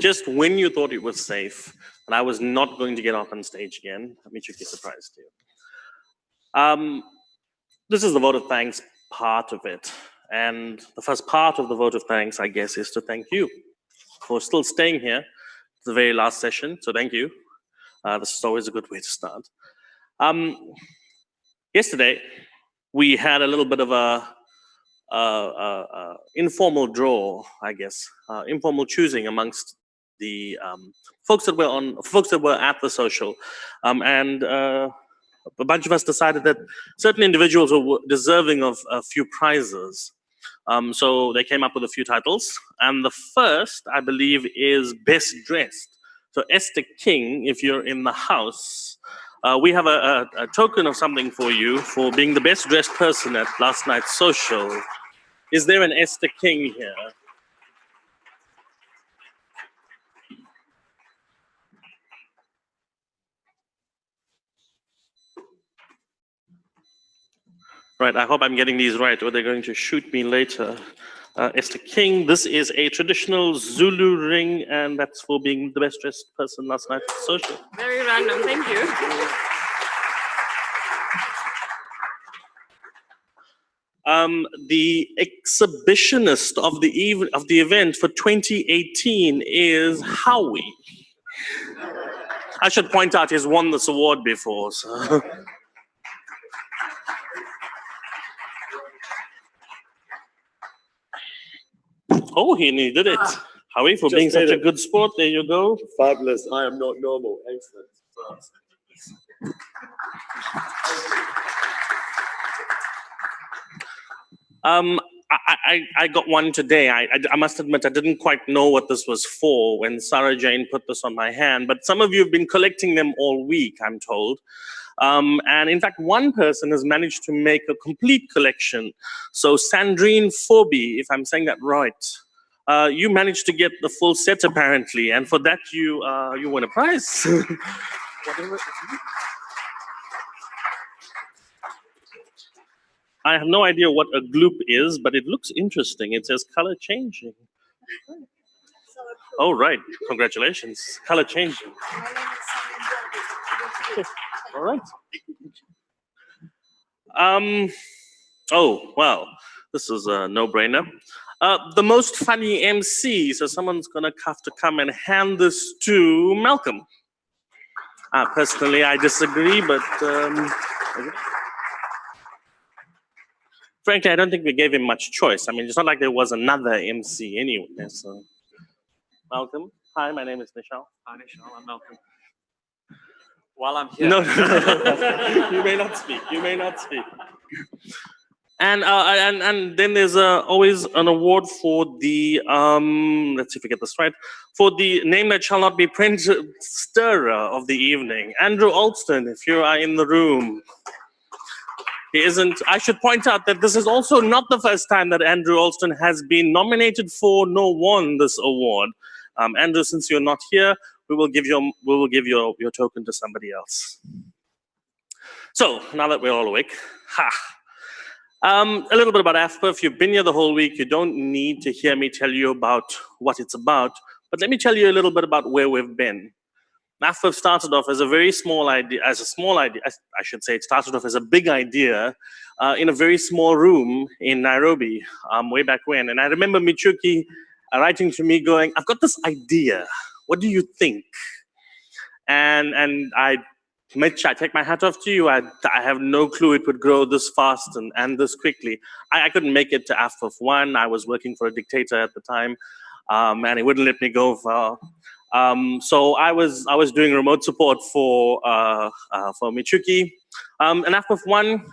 just when you thought it was safe, and I was not going to get up on stage again, Michuki surprised you. This is the vote of thanks part of it. And the first part of the vote of thanks, I guess, is to thank you for still staying here to the very last session. So thank you. This is always a good way to start. Yesterday, we had a little bit of a informal draw, I guess, informal choosing amongst the folks that were at the social, and a bunch of us decided that certain individuals were deserving of a few prizes. So they came up with a few titles, and the first, I believe, is Best Dressed. So Esther King, if you're in the house, we have a token of something for you for being the best dressed person at last night's social. Is there an Esther King here? Right, I hope I'm getting these right, or they're going to shoot me later. Esther King, this is a traditional Zulu ring, and that's for being the best dressed person last night at the social. Very random, thank you. The exhibitionist of the event for 2018 is Howie. I should point out he's won this award before. So. Oh, he did it. Howie, for being such a good sport. There you go. Fabulous. I am not normal. Excellent. I got one today. I must admit I didn't quite know what this was for when Sarah Jane put this on my hand, but some of you have been collecting them all week, I'm told. And in fact, one person has managed to make a complete collection. So Sandrine Forby, if I'm saying that right, you managed to get the full set apparently, and for that you won a prize. I have no idea what a gloop is, but it looks interesting. It says color changing. Oh, right. Congratulations. Color changing. All right. Oh, well, this is a no-brainer. The most funny MC. So someone's going to have to come and hand this to Malcolm. Personally, I disagree, but... frankly, I don't think we gave him much choice. I mean, it's not like there was another MC anyway. So, Malcolm, hi, my name is Nishal. Hi, Nishal, I'm Malcolm. While I'm here. No, you may not speak. You may not speak. And then there's always an award for the let's see if we get this right, for the name that shall not be printed, stirrer of the evening, Andrew Alston. If you are in the room. He isn't. I should point out that this is also not the first time that Andrew Alston has been nominated for nor won this award. Andrew, since you're not here, we will give your token to somebody else. So now that we're all awake, a little bit about AfPIF. If you've been here the whole week, you don't need to hear me tell you about what it's about. But let me tell you a little bit about where we've been. AfPIF started off as a very small idea, I should say it started off as a big idea in a very small room in Nairobi way back when. And I remember Michuki writing to me going, I've got this idea, what do you think? And Mitch, I take my hat off to you. I have no clue it would grow this fast and this quickly. I couldn't make it to AfPIF 1. I was working for a dictator at the time, and he wouldn't let me go far. So I was doing remote support for Michuki. And AfPIF 1,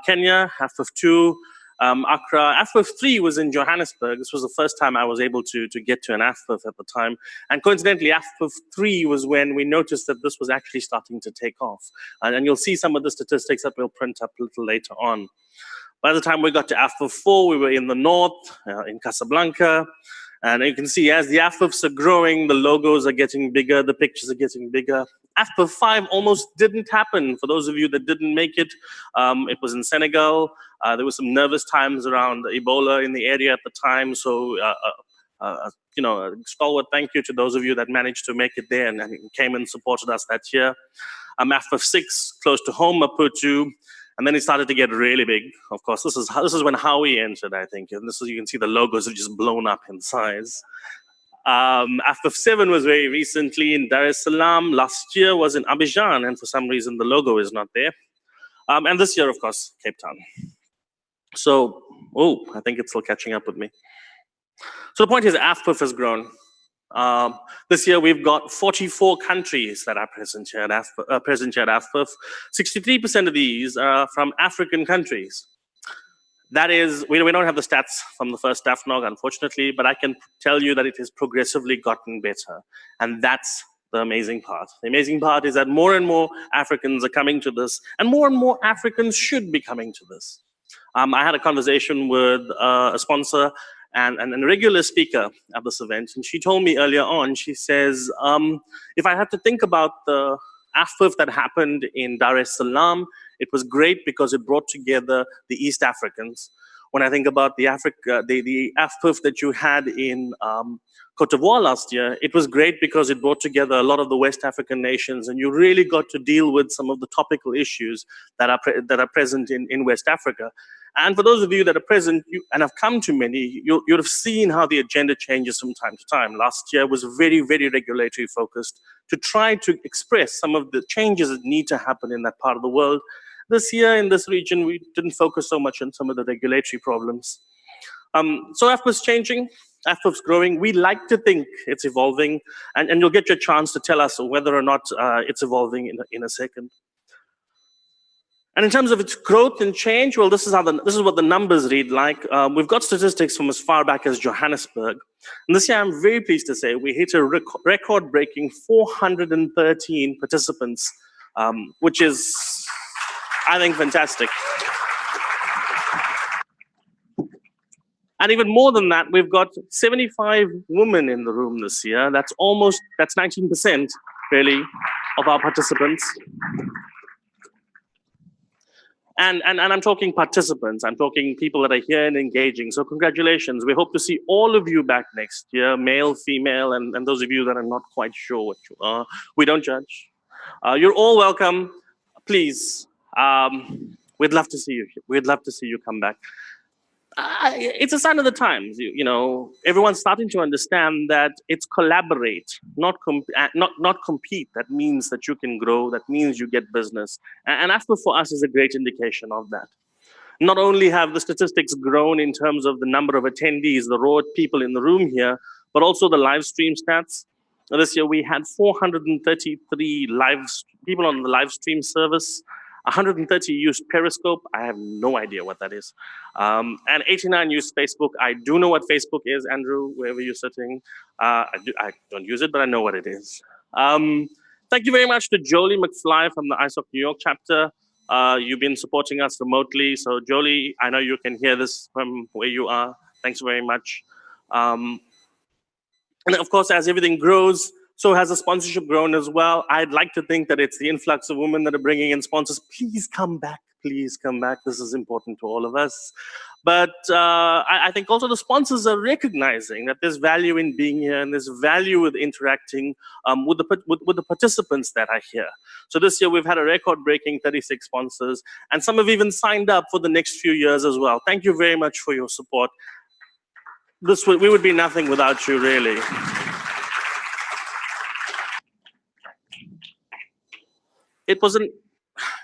Kenya, AfPIF 2, Accra. AfPIF 3 was in Johannesburg. This was the first time I was able to get to an AfPIF at the time. And coincidentally, AfPIF 3 was when we noticed that this was actually starting to take off. And you'll see some of the statistics that we'll print up a little later on. By the time we got to AfPIF 4, we were in the north, in Casablanca. And you can see as the AfPIFs are growing, the logos are getting bigger, the pictures are getting bigger. AfPIF 5 almost didn't happen. For those of you that didn't make it, it was in Senegal. There were some nervous times around Ebola in the area at the time. So, a stalwart thank you to those of you that managed to make it there and came and supported us that year. AfPIF 6, close to home, Maputo, and then it started to get really big. Of course, this is when Howie entered, I think, and you can see the logos have just blown up in size. AfPIF 7 was very recently in Dar es Salaam. Last year was in Abidjan, and for some reason the logo is not there. And this year, of course, Cape Town. So, I think it's still catching up with me. So the point is, AfPIF has grown. This year, we've got 44 countries that are present here at AfPIF. 63% of these are from African countries. That is, we don't have the stats from the first AFNOG, unfortunately, but I can tell you that it has progressively gotten better. And that's the amazing part. The amazing part is that more and more Africans are coming to this, and more Africans should be coming to this. I had a conversation with a sponsor and a regular speaker at this event, and she told me earlier on, she says, if I had to think about the AfPIF that happened in Dar es Salaam, it was great because it brought together the East Africans. When I think about the AfPIF that you had in Cote d'Ivoire last year, it was great because it brought together a lot of the West African nations, and you really got to deal with some of the topical issues that are present in West Africa. And for those of you that are present and have come to many, you'd have seen how the agenda changes from time to time. Last year was very, very regulatory focused to try to express some of the changes that need to happen in that part of the world. This year in this region, we didn't focus so much on some of the regulatory problems. So AfPIF's changing, AfPIF's growing. We like to think it's evolving, and you'll get your chance to tell us whether or not it's evolving in a second. And in terms of its growth and change, well, this is what the numbers read like. We've got statistics from as far back as Johannesburg. And this year, I'm very pleased to say we hit a record-breaking 413 participants, which is, I think, fantastic. And even more than that, we've got 75 women in the room this year. That's 19%, really, of our participants. And I'm talking participants. I'm talking people that are here and engaging. So congratulations. We hope to see all of you back next year, male, female, and those of you that are not quite sure what you are. We don't judge. You're all welcome. Please, we'd love to see you. We'd love to see you come back. It's a sign of the times. Everyone's starting to understand that it's collaborate, not compete. That means that you can grow. That means you get business. And AfPIF for us is a great indication of that. Not only have the statistics grown in terms of the number of attendees, the raw people in the room here, but also the live stream stats. This year we had 433 people on the live stream service. 130 used Periscope. I have no idea what that is. And 89 used Facebook. I do know what Facebook is, Andrew, wherever you're sitting. I don't use it, but I know what it is. Thank you very much to Jolie McFly from the ISOC New York chapter. You've been supporting us remotely. So Jolie, I know you can hear this from where you are. Thanks very much. And of course, as everything grows, so has the sponsorship grown as well. I'd like to think that it's the influx of women that are bringing in sponsors. Please come back. Please come back. This is important to all of us. But I think also the sponsors are recognizing that there's value in being here, and there's value with interacting with the participants that are here. So this year we've had a record-breaking 36 sponsors, and some have even signed up for the next few years as well. Thank you very much for your support. We would be nothing without you, really. It was an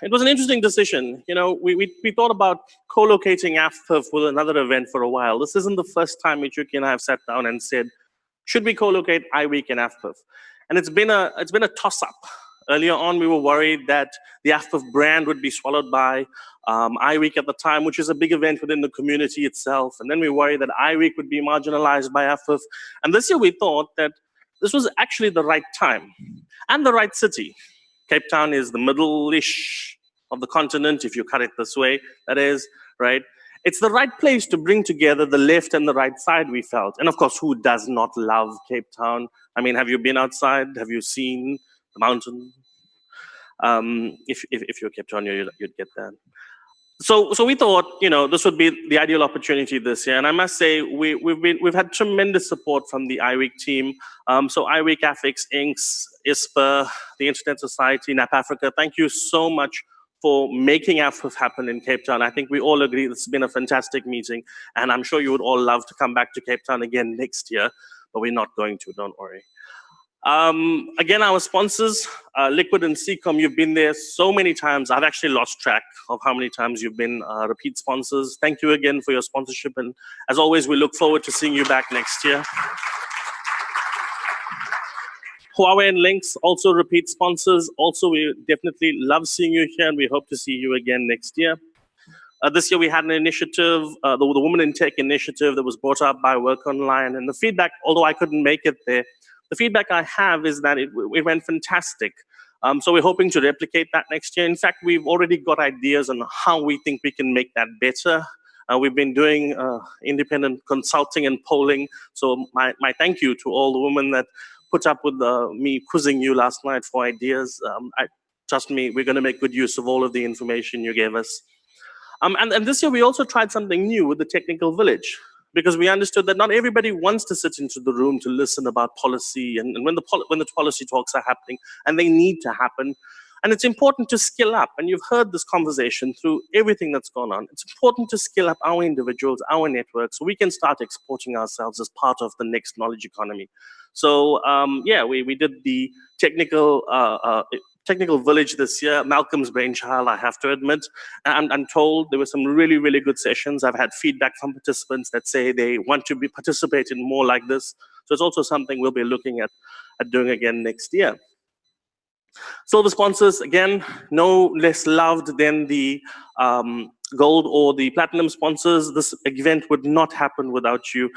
interesting decision. We thought about co-locating AfPIF with another event for a while. This isn't the first time Michuki and I have sat down and said, should we co-locate iWeek and AfPIF? And it's been a toss-up. Earlier on, we were worried that the AfPIF brand would be swallowed by iWeek at the time, which is a big event within the community itself. And then we worried that iWeek would be marginalized by AfPIF. And this year we thought that this was actually the right time and the right city. Cape Town is the middle-ish of the continent, if you cut it this way, that is, right? It's the right place to bring together the left and the right side, we felt. And of course, who does not love Cape Town? I mean, have you been outside? Have you seen the mountain? If you're Cape Town, you'd get that. So we thought, this would be the ideal opportunity this year, and I must say we've had tremendous support from the iWeek team. So iWeek, AFIX, INCS, ISPA, the Internet Society, NAP Africa. Thank you so much for making AfPIF happen in Cape Town. I think we all agree this has been a fantastic meeting, and I'm sure you would all love to come back to Cape Town again next year, but we're not going to. Don't worry. Again, our sponsors, Liquid and CCOM, you've been there so many times. I've actually lost track of how many times you've been repeat sponsors. Thank you again for your sponsorship. And as always, we look forward to seeing you back next year. Huawei and Lynx, also repeat sponsors. Also, we definitely love seeing you here, and we hope to see you again next year. This year we had an initiative, the Women in Tech initiative that was brought up by Work Online. And the feedback, although I couldn't make it there, the feedback I have is that it went fantastic. So we're hoping to replicate that next year. In fact, we've already got ideas on how we think we can make that better. We've been doing independent consulting and polling. So my thank you to all the women that put up with me quizzing you last night for ideas. Trust me, we're going to make good use of all of the information you gave us. And this year we also tried something new with the technical village, because we understood that not everybody wants to sit into the room to listen about policy and when the policy talks are happening, and they need to happen. And it's important to skill up, and you've heard this conversation through everything that's gone on. It's important to skill up our individuals, our networks, so we can start exporting ourselves as part of the next knowledge economy. So yeah, we did the technical village this year, Malcolm's brainchild, I have to admit. And I'm told there were some really, really good sessions. I've had feedback from participants that say they want to participate in more like this. So it's also something we'll be looking at doing again next year. So the sponsors, again, no less loved than the gold or the platinum sponsors. This event would not happen without you.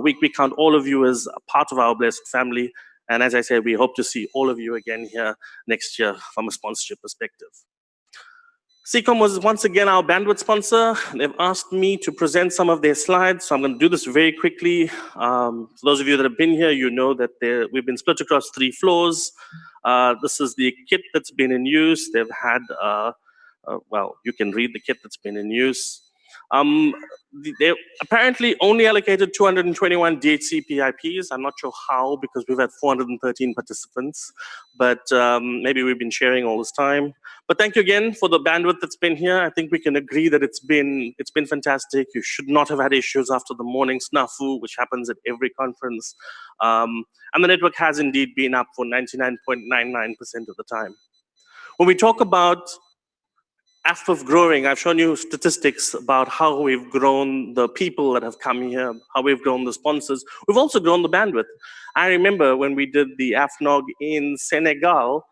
We count all of you as a part of our blessed family. And as I said, we hope to see all of you again here next year from a sponsorship perspective. CCOM was once again our bandwidth sponsor. They've asked me to present some of their slides, so I'm going to do this very quickly. For those of you that have been here, you know that we've been split across 3 floors. This is the kit that's been in use. They've had, well, you can read the kit that's been in use. They apparently only allocated 221 DHCP IPs. I'm not sure how, because we've had 413 participants, but maybe we've been sharing all this time. But thank you again for the bandwidth that's been here. I think we can agree that it's been fantastic. You should not have had issues after the morning snafu, which happens at every conference. And the network has indeed been up for 99.99% of the time. When we talk about AfPIF growing, I've shown you statistics about how we've grown the people that have come here, how we've grown the sponsors. We've also grown the bandwidth. I remember when we did the AFNOG in Senegal,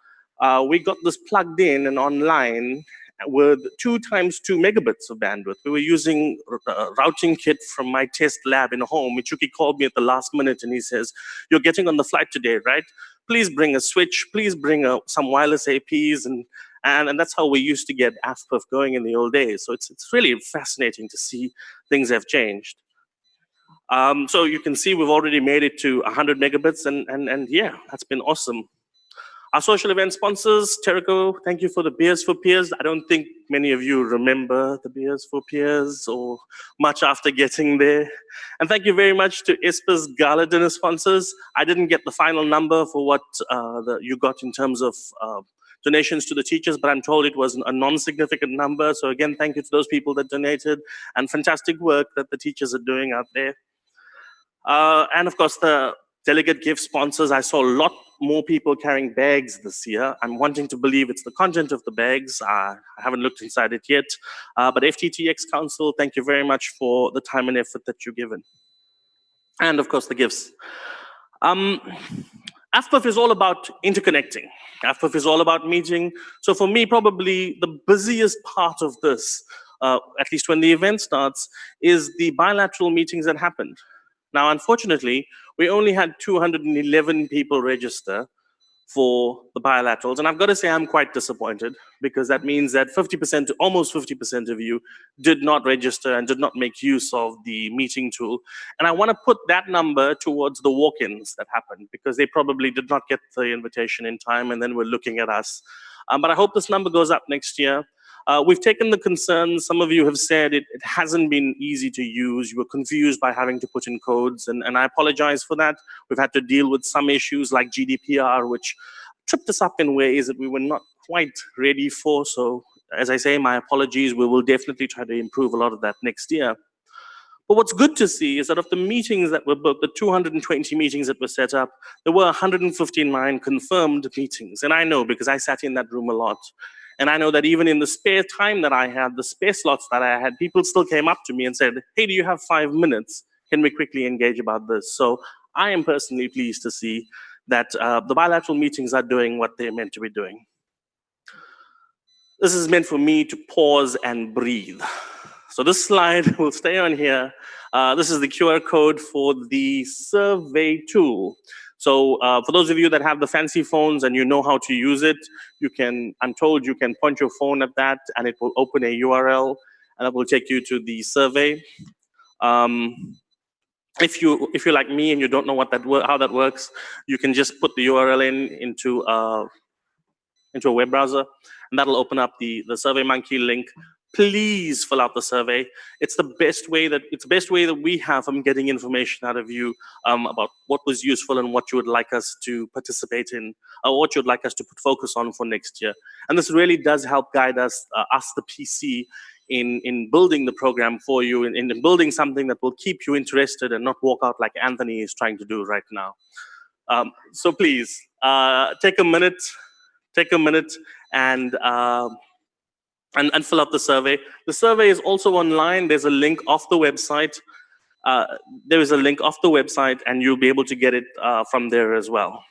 we got this plugged in and online with 2 times 2 megabits of bandwidth. We were using a routing kit from my test lab in home. Michuki called me at the last minute and he says, "You're getting on the flight today, right? Please bring a switch, please bring some wireless APs," and that's how we used to get AfPIF going in the old days. So it's really fascinating to see things have changed. So you can see we've already made it to 100 megabits, and yeah, that's been awesome. Our social event sponsors, Terrico, thank you for the Beers for Peers. I don't think many of you remember the Beers for Peers or much after getting there. And thank you very much to ISPA's Gala Dinner sponsors. I didn't get the final number for what you got in terms of donations to the teachers, but I'm told it was a non-significant number. So again, thank you to those people that donated, and fantastic work that the teachers are doing out there. And of course, the delegate gift sponsors. I saw a lot more people carrying bags this year. I'm wanting to believe it's the content of the bags. I haven't looked inside it yet. But FTTX Council, thank you very much for the time and effort that you've given. And of course, the gifts. AfPIF is all about interconnecting. AfPIF is all about meeting. So for me, probably the busiest part of this, at least when the event starts, is the bilateral meetings that happened. Now, unfortunately, we only had 211 people register for the bilaterals. And I've got to say I'm quite disappointed, because that means that 50%, almost 50% of you did not register and did not make use of the meeting tool. And I want to put that number towards the walk-ins that happened, because they probably did not get the invitation in time and then were looking at us. But I hope this number goes up next year. We've taken the concerns. Some of you have said it hasn't been easy to use. You were confused by having to put in codes, and I apologize for that. We've had to deal with some issues like GDPR, which tripped us up in ways that we were not quite ready for. So as I say, my apologies. We will definitely try to improve a lot of that next year. But what's good to see is that of the meetings that were booked, the 220 meetings that were set up, there were 159 confirmed meetings. And I know because I sat in that room a lot. And I know that even in the spare time that I had, the spare slots that I had, people still came up to me and said, hey, do you have 5 minutes? Can we quickly engage about this? So I am personally pleased to see that the bilateral meetings are doing what they're meant to be doing. This is meant for me to pause and breathe. So this slide will stay on here. This is the QR code for the survey tool. So for those of you that have the fancy phones and you know how to use it, you can, I'm told you can point your phone at that and it will open a URL and it will take you to the survey. If you're like me and you don't know what how that works, you can just put the URL into a web browser, and that'll open up the SurveyMonkey link. Please fill out the survey. It's the best way that we have from getting information out of you about what was useful and what you would like us to participate in, or what you'd like us to put focus on for next year. And this really does help guide us, the PC, in building the program for you, in building something that will keep you interested and not walk out like Anthony is trying to do right now. So please take a minute and fill out the survey. The survey is also online. There's a link off the website. There is a link off the website, and you'll be able to get it from there as well.